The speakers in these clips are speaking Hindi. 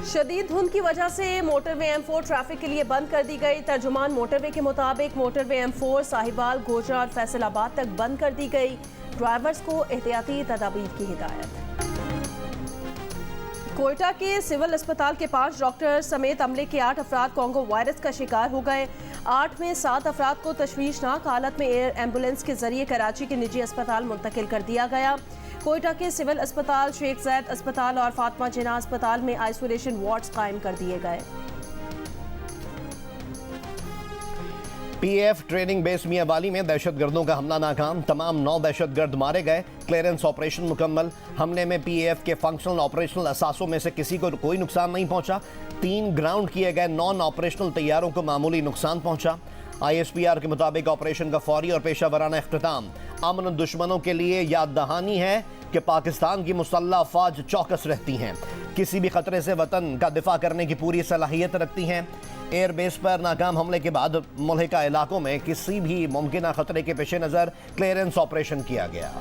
शदीद धुंध की वजह से मोटरवे M4 ट्रैफिक के लिए बंद कर दी गई। तर्जुमान मोटरवे के मुताबिक मोटरवे M4 साहिबाल, गोजरा और फैसलाबाद तक बंद कर दी गई। ड्राइवर्स को एहतियाती तदाबीर की हिदायत। कोयटा के सिविल अस्पताल के 5 डॉक्टर समेत अमले के 8 अफराद कोंगो वायरस का शिकार हो गए। 8 में 7 अफराद को तशवीशनाक हालत में एयर एम्बुलेंस के जरिए कराची के निजी अस्पताल मुंतकिल कर दिया गया। कोयटा के सिविल अस्पताल, शेख जैद अस्पताल और फातिमा जिन्ना अस्पताल में आइसोलेशन वार्ड्स कायम कर दिए गए। पीएफ ट्रेनिंग बेस मियांवाली में दहशतगर्दों का हमला नाकाम, तमाम 9 दहशतगर्द मारे गए। क्लियरेंस ऑपरेशन मुकम्मल। हमले में पीएफ के फंक्शनल ऑपरेशनल असासों में से किसी को कोई नुकसान नहीं पहुंचा। 3 ग्राउंड किए गए नॉन ऑपरेशनल तैयारों को मामूली नुकसान पहुंचा। ISPR के मुताबिक ऑपरेशन का फौरी और पेशावराना इख्तिताम अमन दुश्मनों के लिए याद दहानी है कि पाकिस्तान की मुसल्लह अफवाज चौकस रहती हैं, किसी भी खतरे से वतन का दिफा करने की पूरी सलाहियत रखती हैं। एयरबेस पर नाकाम हमले के बाद मुल्हिका इलाकों में किसी भी मुमकिन खतरे के पेश नज़र क्लियरेंस ऑपरेशन किया गया।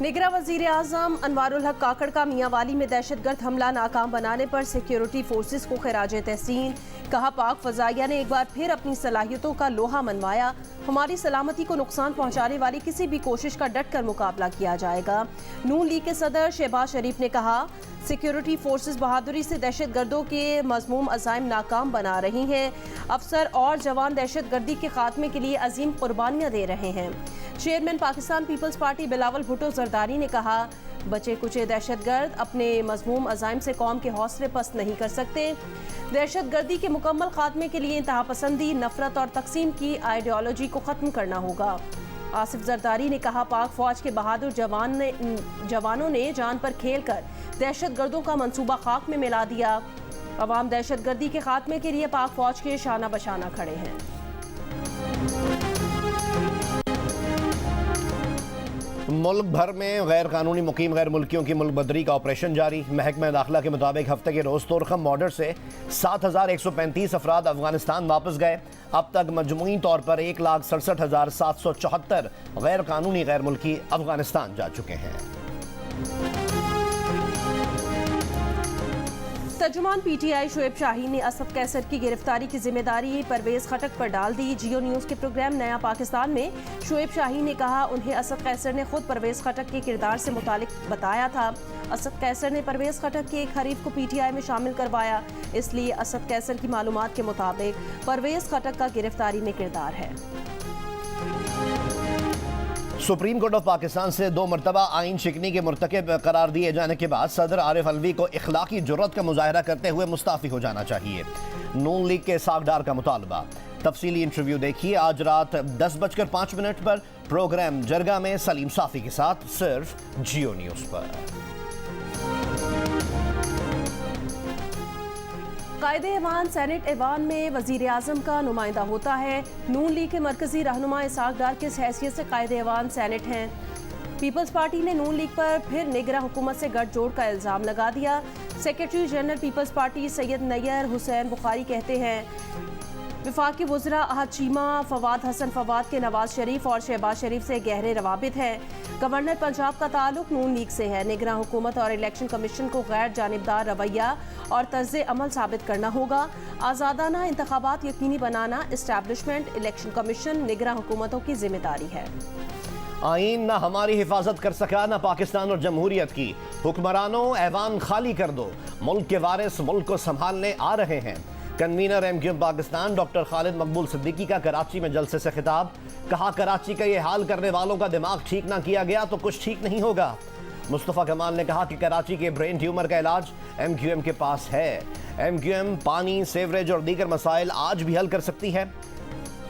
निगरां वज़ीर आज़म अनवारुल हक काकड़ का मियांवाली में दहशतगर्द हमला नाकाम बनाने पर सिक्योरिटी फोर्सेस को खिराजे तहसीन। कहा, पाक फजाइया ने एक बार फिर अपनी सलाहियतों का लोहा मनवाया। हमारी सलामती को नुकसान पहुंचाने वाली किसी भी कोशिश का डट कर मुकाबला किया जाएगा। नून लीग के सदर शहबाज शरीफ ने कहा, सिक्योरिटी फोर्सेस बहादुरी से दहशतगर्दों के मज़मूम अज़ाइम नाकाम बना रही हैं। अफसर और जवान दहशतगर्दी के खात्मे के लिए अजीम कुर्बानियाँ दे रहे हैं। Chairman Pakistan Peoples Party Bilawal Bhutto Zardari ने कहा, बचे कुचे दहशतगर्द अपने मज़मूम अज़ाइम से कौम के हौसले पस्त नहीं कर सकते। दहशतगर्दी के मुकम्मल खात्मे के लिए इंतहा पसंदी, नफरत और तकसीम की आइडियोलॉजी को ख़त्म करना होगा। आसिफ जरदारी ने कहा, पाक फौज के बहादुर जवानों ने जान पर खेल कर दहशतगर्दों का मंसूबा खाक में मिला दिया। अवाम दहशतगर्दी के खात्मे के लिए पाक फौज के शाना बशाना खड़े हैं। मुल्क भर में गैर कानूनी मुकीम गैर मुल्कियों की मुल्क बदरी का ऑपरेशन जारी। महकमा दाखिला के मुताबिक हफ्ते के रोज तोरखम बॉर्डर से 7,135 अफराद अफगानिस्तान वापस गए। अब तक मजमूई तौर पर 1,67,774 गैर कानूनी गैर मुल्की अफगानिस्तान जा चुके हैं। तर्जुमान PTI शोएब शाहीन ने असद कैसर की गिरफ्तारी की जिम्मेदारी परवेज खटक पर डाल दी। जियो न्यूज़ के प्रोग्राम नया पाकिस्तान में शोएब शाहीन ने कहा, उन्हें असद कैसर ने खुद परवेज खटक के किरदार से मुतालिक बताया था। असद कैसर ने परवेज खटक के एक हरीफ को PTI में शामिल करवाया, इसलिए असद कैसर की मालूमात के मुताबिक परवेज खटक का गिरफ्तारी में किरदार है। सुप्रीम कोर्ट ऑफ पाकिस्तान से 2 मरतबा आइन शिकनी के मुर्तकिब करार दिए जाने के बाद सदर आरिफ अलवी को इखलाकी जुर्रत का मुजाहरा करते हुए मुस्ताफी हो जाना चाहिए। नून लीग के सागडार का मुतालबा। तफसीली इंटरव्यू देखिए आज रात 10:05 पर प्रोग्राम जरगा में सलीम साफी के साथ, सिर्फ जियो न्यूज़ पर। कायदे-ए-वान सेनेट ऐवान में वज़ीर आज़म का नुमाइंदा होता है। नून लीग के मरकजी रहनुमा इसाक डार किस हैसियत से कायदे-ए-वान सेनेट हैं। पीपल्स पार्टी ने नून लीग पर फिर निगरां हुकूमत से गठजोड़ का इल्ज़ाम लगा दिया। Secretary general Peoples Party Syed Nayyar Hussain Bukhari कहते हैं, वफाकी वज़रा अहद चीमा, फवाद हसन फवाद के नवाज शरीफ और शहबाज शरीफ से गहरे रवाबित हैं। गवर्नर पंजाब का ताल्लुक नून लीग से है। निगरां हुकूमत और इलेक्शन कमीशन को गैर जानिबदार रवैया और तर्ज़े अमल साबित करना होगा। आज़ादाना इंतखाबात यकीनी बनाना इस्टेब्लिशमेंट, इलेक्शन कमीशन, निगरां हुकूमतों की जिम्मेदारी है। आईन न हमारी हिफाजत कर सका न पाकिस्तान और जमहूरियत की। हुक्मरानों, ऐवान खाली कर दो, मुल्क के वारिस मुल्क को संभालने आ रहे हैं। Convener MQM Pakistan doctor Khalid मकबूल सिद्दीकी का कराची में जलसे से खिताब। कहा, कराची का ये हाल करने वालों का दिमाग ठीक ना किया गया तो कुछ ठीक नहीं होगा। मुस्तफ़ा कमाल ने कहा कि कराची के ब्रेन ट्यूमर का इलाज MQM के पास है। MQM पानी, सीवरेज और दीगर मसाइल आज भी हल कर सकती है।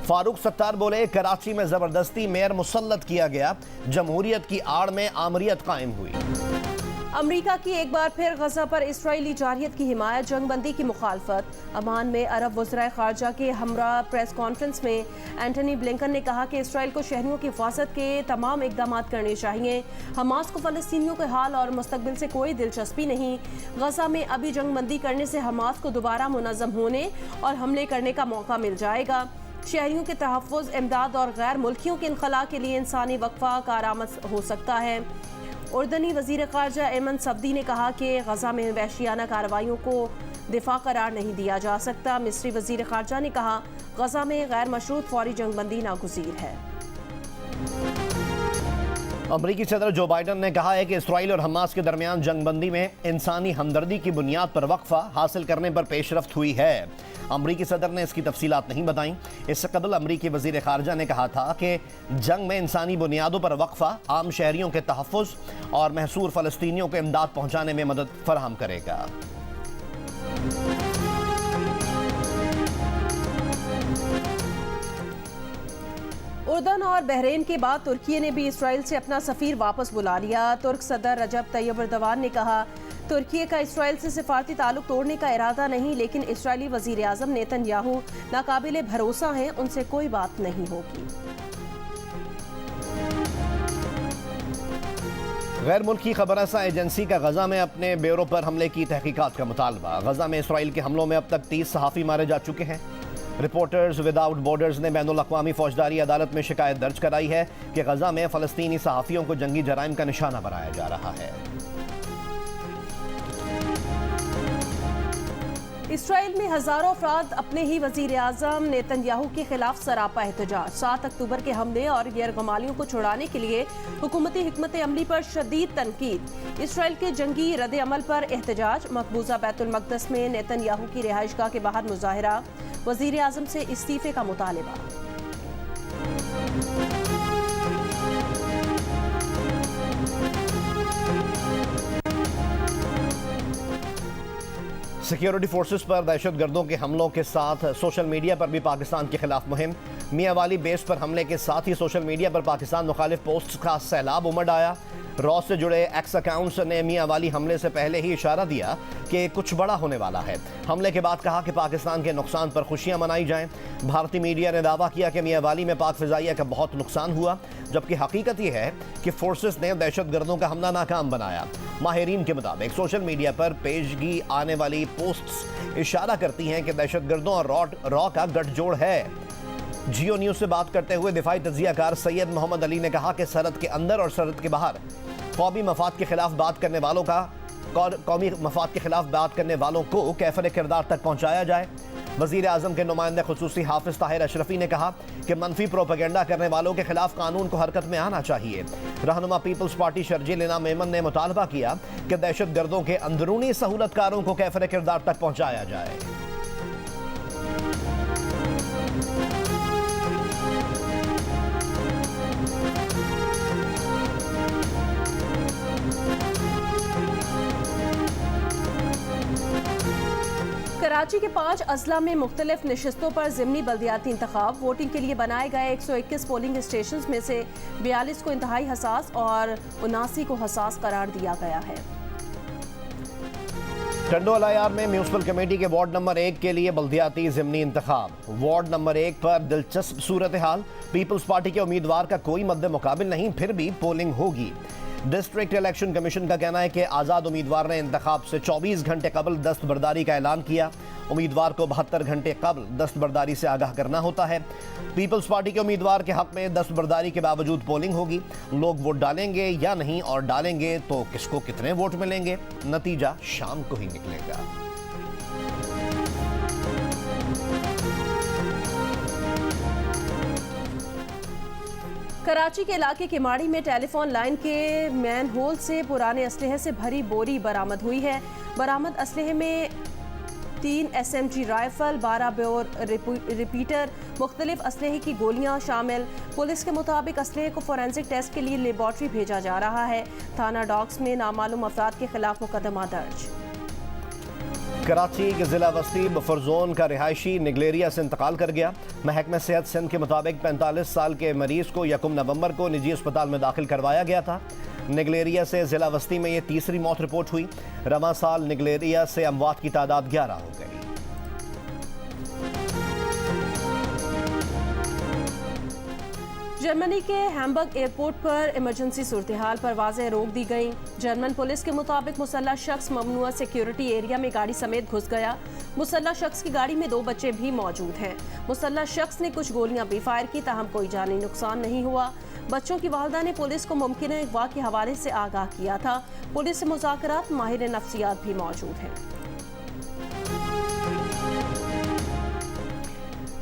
फारूक सत्तार बोले, कराची में जबरदस्ती मेयर मुसल्लत किया गया, जमहूरियत की आड़ में आमरीत कायम हुई। अमरीका की एक बार फिर गजा पर इसराइली जारहियत की हिमायत, जंगबंदी की मुखालफत। अमान में अरब वज़राए खारजा के हमरा प्रेस कॉन्फ्रेंस में एंटनी ब्लिंकन ने कहा कि इसराइल को शहरियों की हिफाजत के तमाम इकदाम करने चाहिए। हमास को फ़लस्तीनियों के हाल और मुस्तकबिल से कोई दिलचस्पी नहीं। गजा में अभी जंगबंदी करने से हमास को दोबारा मुनज़्ज़म होने और हमले करने का मौका मिल जाएगा। शहरियों के तहफ़्फ़ुज़, इमदाद और गैर मुल्कियों के इनखला के लिए इंसानी वक्फा कारआमद हो सकता है। उर्दनी वज़ीर ख़ारजा ऐमन सब्दी ने कहा कि गज़ा में वहशियाना कार्रवाइयों को दिफा करार नहीं दिया जा सकता। मिस्री वज़ीर ख़ारजा ने कहा, गज़ा में गैर मशरूत फौरी जंगबंदी नागुज़ीर है। अमरीकी सदर जो बाइडन ने कहा है कि इसराइल और हमास के दरमियान जंगबंदी में इंसानी हमदर्दी की बुनियाद पर वक्फा हासिल करने पर पेशरफ्त हुई है। अमरीकी सदर ने इसकी तफसीलात नहीं बताई। इससे कबल अमरीकी वज़ीर ख़ारजा ने कहा था कि जंग में इंसानी बुनियादों पर वक्फा आम शहरियों के तहफ़्फ़ुज़ और महसूर फ़लस्तीनियों को इमदाद पहुँचाने में मदद फराहम करेगा। उर्दन और बहरीन के बाद तुर्की ने भी इसराइल से अपना सफ़ीर वापस बुला लिया। तुर्क सदर रजब तैयब एर्दोगान ने कहा, तुर्की का इसराइल से सिफारती ताल्लुक तोड़ने का इरादा नहीं, लेकिन इसराइली वज़ीर आज़म नेतन्याहू नाकाबिले भरोसा हैं, उनसे कोई बात नहीं होगी। गैर मुल्की खबरसा एजेंसी का गजा में अपने ब्यूरो पर हमले की तहकीकात का मुतालबा। गजा में इसराइल के हमलों में अब तक 30 सहाफ़ी मारे जा चुके हैं। रिपोर्टर्स विदाउट बॉर्डर्स ने बैनुल-अक़वामी फौजदारी अदालत में शिकायत दर्ज कराई है कि गजा में फ़लस्तीनी सहाफ़ियों को जंगी जराइम का निशाना बनाया जा रहा है। इसराइल में हज़ारों अफराद अपने ही वज़ीर आज़म नेतन्याहू के खिलाफ सरापा एहतजाज। 7 अक्टूबर के हमले और गैरगमालियों को छुड़ाने के लिए हुकूमती हिकमत अमली पर शदीद तनकीद। इसराइल के जंगी रद्द अमल पर एहतजाज। मकबूजा बैतुल मक़दस में नेतन्याहू की रिहाइशगाह के बाहर मुज़ाहरा। वज़ीर आज़म से इस्तीफ़े का मुतालबा। सिक्योरिटी फोर्सेस पर दहशतगर्दों के हमलों के साथ सोशल मीडिया पर भी पाकिस्तान के खिलाफ मुहिम। मियाँ वाली बेस पर हमले के साथ ही सोशल मीडिया पर पाकिस्तान मुखालिफ पोस्ट्स का सैलाब उमड़ आया। रॉ से जुड़े एक्स अकाउंट्स ने मियाँ वाली हमले से पहले ही इशारा दिया कि कुछ बड़ा होने वाला है। हमले के बाद कहा कि पाकिस्तान के नुकसान पर खुशियां मनाई जाएं। भारतीय मीडिया ने दावा किया कि मियाँ वाली में पाक फ़िज़ाइया का बहुत नुकसान हुआ, जबकि हकीकत यह है कि फोर्सेस ने दहशतगर्दों का हमला नाकाम बनाया। माहिरीन के मुताबिक सोशल मीडिया पर पेशगी आने वाली पोस्ट्स इशारा करती हैं कि दहशतगर्दों और रॉ का गठजोड़ है। जियो न्यूज़ से बात करते हुए दिफाई तज्जियाकार सैयद मोहम्मद अली ने कहा कि सरहद के अंदर और सरहद के बाहर कौमी मफाद के खिलाफ बात करने वालों को कैफर किरदार तक पहुँचाया जाए। वज़ीर आज़म के नुमाइंदे खुसूसी हाफिज़ ताहिर अशरफी ने कहा कि मनफी प्रोपेगेंडा करने वालों के खिलाफ कानून को हरकत में आना चाहिए। रहनुमा पीपल्स पार्टी शर्जील इनाम मेमन ने मुतालबा किया कि दहशतगर्दों के अंदरूनी सहूलतकारों को कैफर किरदार तक पहुँचाया जाए। कराची के 5 अजला में मुख्तलिफ नशिस्तों पर ज़िमनी बल्दियाती इंतखाब। वोटिंग के लिए बनाए गए 121 पोलिंग स्टेशन में से 42 को इंतहाई हसास और 79 को हसास करार दिया गया है। टंडो अलायार में म्यूनसिपल कमेटी के वार्ड नंबर 1 के लिए बल्दियाती ज़िमनी इंतखाब। वार्ड नंबर 1 पर दिलचस्प सूरत हाल। पीपल्स पार्टी के उम्मीदवार का कोई मद्दे मुकाबिल नहीं, फिर भी पोलिंग होगी। डिस्ट्रिक्ट इलेक्शन कमीशन का कहना है कि आज़ाद उम्मीदवार ने इंतखाब से 24 घंटे कबल दस्तबरदारी का ऐलान किया। उम्मीदवार को 72 घंटे कबल दस्तबरदारी से आगाह करना होता है। पीपल्स पार्टी के उम्मीदवार के हक में दस्तबरदारी के बावजूद पोलिंग होगी। लोग वोट डालेंगे या नहीं, और डालेंगे तो किसको कितने वोट मिलेंगे, नतीजा शाम को ही निकलेगा। कराची के इलाके किमाड़ी में टेलीफोन लाइन के मैन होल से पुराने असलहे से भरी बोरी बरामद हुई है। बरामद असलहे में 3 SMG राइफल, 12 बोर रिपीटर, मुख्तलिफ असलहे की गोलियां शामिल। पुलिस के मुताबिक असलहे को फोरेंसिक टेस्ट के लिए लेबॉर्ट्री भेजा जा रहा है। थाना डॉग्स में नामालूम अफराद के खिलाफ मुकदमा दर्ज। कराची के जिला वस्ती बफर जोन का रिहायशी निगलेरिया से इंतकाल कर गया। महकमे सेहत सिंध के मुताबिक 45 साल के मरीज को 1 नवंबर को निजी अस्पताल में दाखिल करवाया गया था। निगलेरिया से जिला वस्ती में ये तीसरी मौत रिपोर्ट हुई। रवां साल निगलेरिया से अमवात की तादाद 11 हो गई। जर्मनी के हैम्बर्ग एयरपोर्ट पर इमरजेंसी सूरत हाल पर वाज़ेह रोक दी गई। जर्मन पुलिस के मुताबिक मुसल्लह शख्स ममनुआ सिक्योरिटी एरिया में गाड़ी समेत घुस गया। मुसल्लह शख्स की गाड़ी में 2 बच्चे भी मौजूद हैं। मुसल्लह शख्स ने कुछ गोलियां भी फायर की, ताहम कोई जानी नुकसान नहीं हुआ। बच्चों की वालदा ने पुलिस को मुमकिन अगवा के हवाले से आगाह किया था। पुलिस से मुज़ाकरात माहिर नफ्सियात भी मौजूद हैं।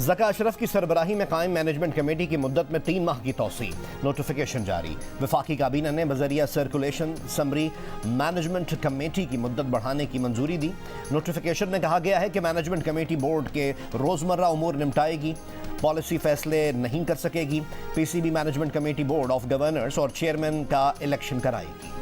ज़का अशरफ की सरबराही में कायम मैनेजमेंट कमेटी की मुद्दत में 3 माह की तौसी, नोटिफिकेशन जारी। वफाकी काबीना ने बजरिया सर्कुलेशन समरी मैनेजमेंट कमेटी की मुद्दत बढ़ाने की मंजूरी दी। नोटिफिकेशन में कहा गया है कि मैनेजमेंट कमेटी बोर्ड के रोज़मर्रा उमूर निपटाएगी, पॉलिसी फैसले नहीं कर सकेगी। PCB management committee board of governors और चेयरमैन का इलेक्शन कराएगी।